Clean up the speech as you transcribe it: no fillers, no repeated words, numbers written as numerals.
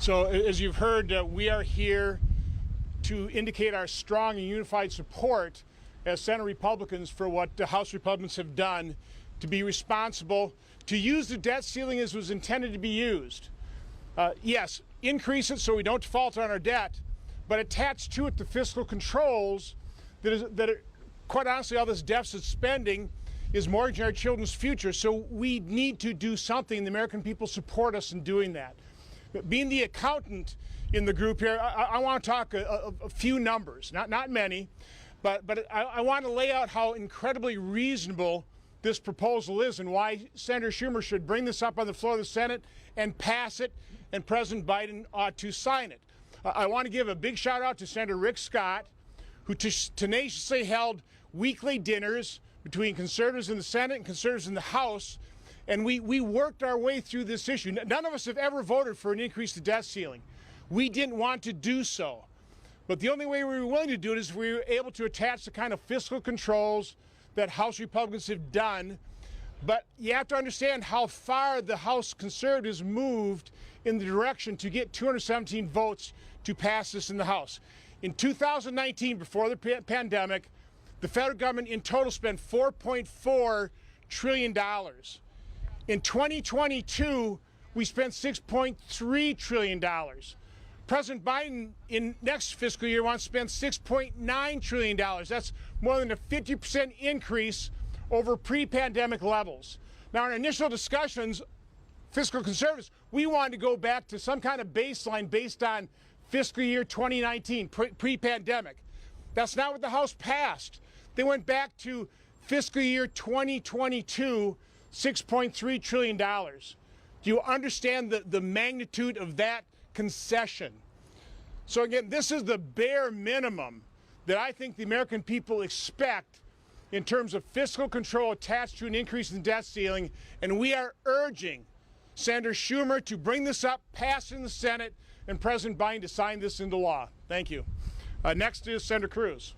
So as you've heard, we are here to indicate our strong and unified support as Senate Republicans for what the House Republicans have done to be responsible, to use the debt ceiling as was intended to be used. Yes, increase it so we don't default on our debt, but attach to it the fiscal controls that quite honestly, all this deficit spending is mortgaging our children's future. So we need to do something. The American people support us in doing that. Being the accountant in the group here, I want to talk a few numbers, not many, but I want to lay out how incredibly reasonable this proposal is and why Senator Schumer should bring this up on the floor of the Senate and pass it, and President Biden ought to sign it. I want to give a big shout out to Senator Rick Scott, who tenaciously held weekly dinners between conservatives in the Senate and conservatives in the House, and we worked our way through this issue. None of us have ever voted for an increase to debt ceiling. We didn't want to do so. But the only way we were willing to do it is if we were able to attach the kind of fiscal controls that House Republicans have done. But you have to understand how far the House conservatives moved in the direction to get 217 votes to pass this in the House. In 2019, before the pandemic, the federal government in total spent $4.4 trillion. In 2022, we spent $6.3 trillion. President Biden in next fiscal year wants to spend $6.9 trillion. That's more than a 50% increase over pre-pandemic levels. Now, in initial discussions, fiscal conservatives, we wanted to go back to some kind of baseline based on fiscal year 2019, pre-pandemic. That's not what the House passed. They went back to fiscal year 2022, $6.3 trillion. Do you understand the magnitude of that concession? So again, this is the bare minimum that I think the American people expect in terms of fiscal control attached to an increase in debt ceiling, and we are urging Senator Schumer to bring this up, pass it in the Senate, and President Biden to sign this into law. Thank you. Next is Senator Cruz.